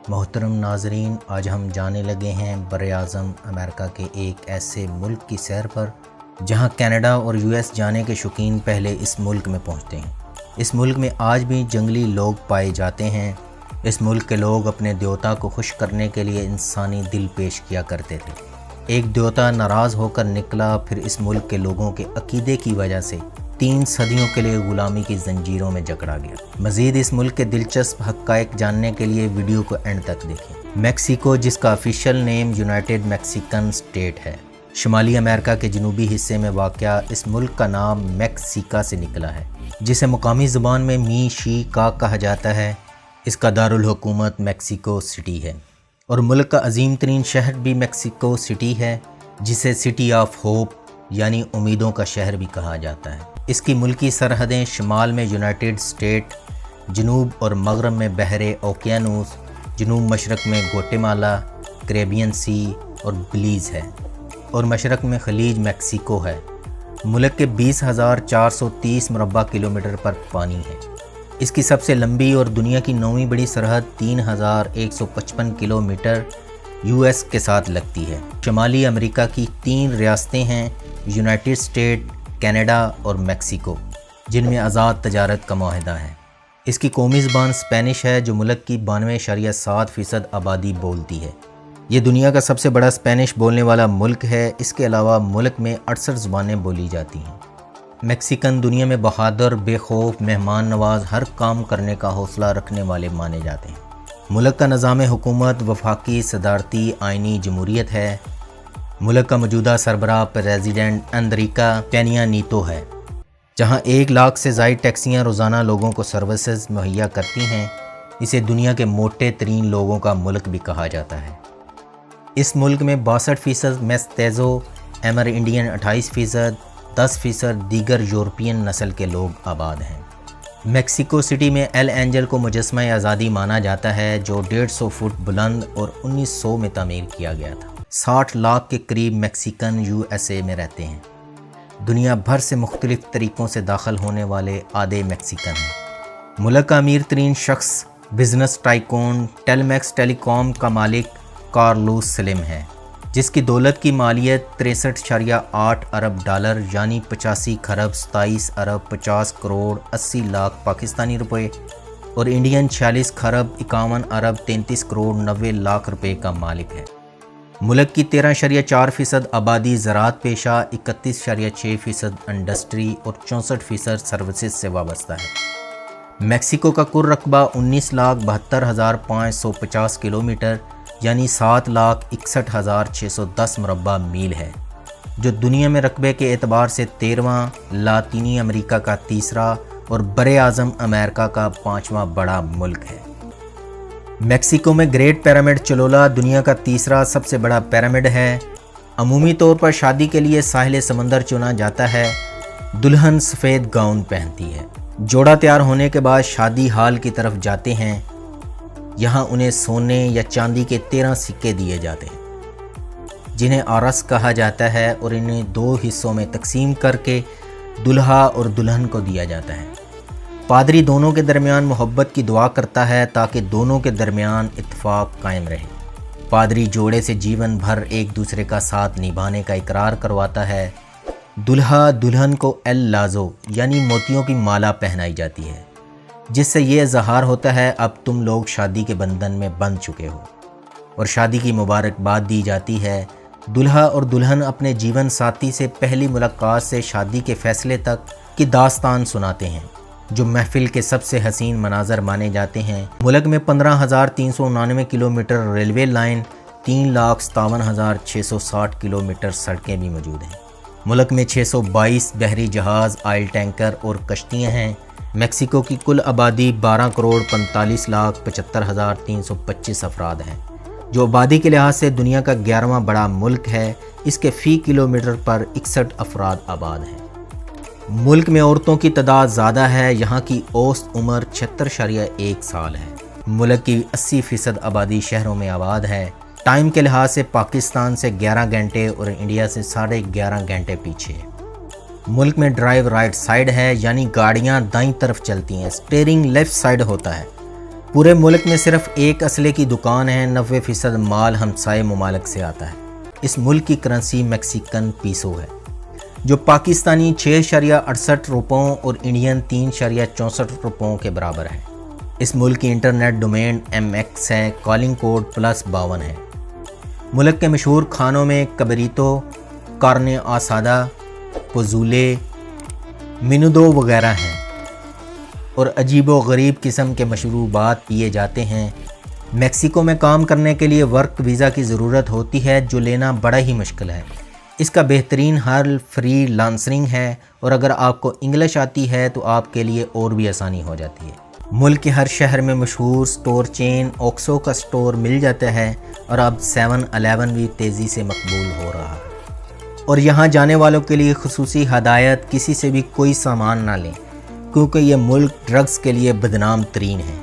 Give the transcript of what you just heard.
محترم ناظرین، آج ہم جانے لگے ہیں براعظم امریکہ کے ایک ایسے ملک کی سیر پر جہاں کینیڈا اور یو ایس جانے کے شوقین پہلے اس ملک میں پہنچتے ہیں۔ اس ملک میں آج بھی جنگلی لوگ پائے جاتے ہیں۔ اس ملک کے لوگ اپنے دیوتا کو خوش کرنے کے لیے انسانی دل پیش کیا کرتے تھے۔ ایک دیوتا ناراض ہو کر نکلا، پھر اس ملک کے لوگوں کے عقیدے کی وجہ سے 3 صدیوں کے لیے غلامی کی زنجیروں میں جکڑا گیا۔ مزید اس ملک کے دلچسپ حقائق جاننے کے لیے ویڈیو کو اینڈ تک دیکھیں۔ میکسیکو، جس کا آفیشیل نیم یونائٹڈ میکسیکن اسٹیٹ ہے، شمالی امریکہ کے جنوبی حصے میں واقع اس ملک کا نام میکسیکا سے نکلا ہے، جسے مقامی زبان میں می شی کا کہا جاتا ہے۔ اس کا دارالحکومت میکسیکو سٹی ہے اور ملک کا عظیم ترین شہر بھی میکسیکو سٹی ہے، جسے سٹی آف ہوپ یعنی امیدوں کا شہر بھی کہا جاتا ہے۔ اس کی ملکی سرحدیں شمال میں یونائٹڈ اسٹیٹ، جنوب اور مغرب میں بحر اوقیانوس، جنوب مشرق میں گواٹیمالا، کریبین سی اور بلیز ہے، اور مشرق میں خلیج میکسیکو ہے۔ ملک کے 20,430 مربع کلومیٹر پر پانی ہے۔ اس کی سب سے لمبی اور دنیا کی 9ویں بڑی سرحد 3,155 کلومیٹر یو ایس کے ساتھ لگتی ہے۔ شمالی امریکہ کی 3 ریاستیں ہیں، یونائٹڈ اسٹیٹ، کینیڈا اور میکسیکو، جن میں آزاد تجارت کا معاہدہ ہے۔ اس کی قومی زبان اسپینش ہے، جو ملک کی 92.7% آبادی بولتی ہے۔ یہ دنیا کا سب سے بڑا اسپینش بولنے والا ملک ہے۔ اس کے علاوہ ملک میں 68 زبانیں بولی جاتی ہیں۔ میکسیکن دنیا میں بہادر، بے خوف، مہمان نواز، ہر کام کرنے کا حوصلہ رکھنے والے مانے جاتے ہیں۔ ملک کا نظام حکومت وفاقی صدارتی آئینی جمہوریت ہے۔ ملک کا موجودہ سربراہ پریزیڈنٹ اندریکا پینیا نیتو ہے۔ جہاں 1 لاکھ سے زائد ٹیکسیاں روزانہ لوگوں کو سروسز مہیا کرتی ہیں، اسے دنیا کے موٹے ترین لوگوں کا ملک بھی کہا جاتا ہے۔ اس ملک میں 62% میستیزو ایمر انڈین، 28%، 10% دیگر یورپین نسل کے لوگ آباد ہیں۔ میکسیکو سٹی میں ایل اینجل کو مجسمہ آزادی مانا جاتا ہے، جو 150 فٹ بلند اور 1900 میں تعمیر کیا گیا تھا۔ 60 لاکھ کے قریب میکسیکن یو ایس اے میں رہتے ہیں۔ دنیا بھر سے مختلف طریقوں سے داخل ہونے والے آدھے میکسیکن ہیں۔ ملک کا امیر ترین شخص بزنس ٹائکون ٹیلمیکس ٹیلی کام کا مالک کارلوس سلم ہے، جس کی دولت کی مالیت 63.8 ارب ڈالر یعنی 85 خرب 27 ارب 50 کروڑ 80 لاکھ پاکستانی روپے اور انڈین 46 خرب 51 ارب 33 کروڑ 90 لاکھ روپے کا مالک ہے۔ ملک کی 13.4% آبادی زراعت پیشہ، 31.6% انڈسٹری اور 64% سروسز سے وابستہ ہے۔ میکسیکو کا کل رقبہ 19,72,550 کلومیٹر یعنی 7,61,610 مربع میل ہے، جو دنیا میں رقبے کے اعتبار سے 13واں، لاطینی امریکہ کا 3را اور براعظم امریکہ کا 5واں بڑا ملک ہے۔ میکسیکو میں گریٹ پیرامڈ چولولا دنیا کا 3را سب سے بڑا پیرامڈ ہے۔ عمومی طور پر شادی کے لیے ساحل سمندر چنا جاتا ہے۔ دلہن سفید گاؤن پہنتی ہے۔ جوڑا تیار ہونے کے بعد شادی ہال کی طرف جاتے ہیں۔ یہاں انہیں سونے یا چاندی کے 13 سکے دیے جاتے ہیں، جنہیں عرس کہا جاتا ہے، اور انہیں 2 حصوں میں تقسیم کر کے دلہا اور دلہن کو دیا جاتا ہے۔ پادری دونوں کے درمیان محبت کی دعا کرتا ہے تاکہ دونوں کے درمیان اتفاق قائم رہے۔ پادری جوڑے سے جیون بھر ایک دوسرے کا ساتھ نبھانے کا اقرار کرواتا ہے۔ دلہا دلہن کو ایل لازو یعنی موتیوں کی مالا پہنائی جاتی ہے، جس سے یہ اظہار ہوتا ہے اب تم لوگ شادی کے بندھن میں بندھ چکے ہو، اور شادی کی مبارکباد دی جاتی ہے۔ دلہا اور دلہن اپنے جیون ساتھی سے پہلی ملاقات سے شادی کے فیصلے تک کی داستان سناتے ہیں، جو محفل کے سب سے حسین مناظر مانے جاتے ہیں۔ ملک میں 15,399 کلومیٹر ریلوے لائن، 3,57,660 کلومیٹر سڑکیں بھی موجود ہیں۔ ملک میں 622 بحری جہاز، آئل ٹینکر اور کشتیاں ہیں۔ میکسیکو کی کل آبادی 12,45,75,325 افراد ہیں، جو آبادی کے لحاظ سے دنیا کا 11واں بڑا ملک ہے۔ اس کے فی کلومیٹر پر 61 افراد آباد ہیں۔ ملک میں عورتوں کی تعداد زیادہ ہے، یہاں کی اوسط عمر 76.1 سال ہے۔ ملک کی 80% آبادی شہروں میں آباد ہے۔ ٹائم کے لحاظ سے پاکستان سے 11 گھنٹے اور انڈیا سے 11.5 گھنٹے پیچھے ہے۔ ملک میں ڈرائیو رائٹ سائیڈ ہے، یعنی گاڑیاں دائیں طرف چلتی ہیں۔ اسٹیئرنگ لیفٹ سائیڈ ہوتا ہے۔ پورے ملک میں صرف ایک اسلحے کی دکان ہے، 90% مال ہمسائے ممالک سے آتا ہے۔ اس ملک کی کرنسی میکسیکن پیسو ہے، جو پاکستانی 6.68 روپوں اور انڈین 3.64 روپوں کے برابر ہے۔ اس ملک کی انٹرنیٹ ڈومین MX ہے، کالنگ کوڈ +52 ہے۔ ملک کے مشہور کھانوں میں کبریتو، کارنے آسادا، پوزولے، مینودو وغیرہ ہیں، اور عجیب و غریب قسم کے مشروبات پیے جاتے ہیں۔ میکسیکو میں کام کرنے کے لیے ورک ویزا کی ضرورت ہوتی ہے، جو لینا بڑا ہی مشکل ہے۔ اس کا بہترین حل فری لانسنگ ہے، اور اگر آپ کو انگلش آتی ہے تو آپ کے لیے اور بھی آسانی ہو جاتی ہے۔ ملک کے ہر شہر میں مشہور سٹور چین اوکسو کا سٹور مل جاتا ہے، اور اب 7-Eleven بھی تیزی سے مقبول ہو رہا ہے۔ اور یہاں جانے والوں کے لیے خصوصی ہدایت: کسی سے بھی کوئی سامان نہ لیں، کیونکہ یہ ملک ڈرگز کے لیے بدنام ترین ہے۔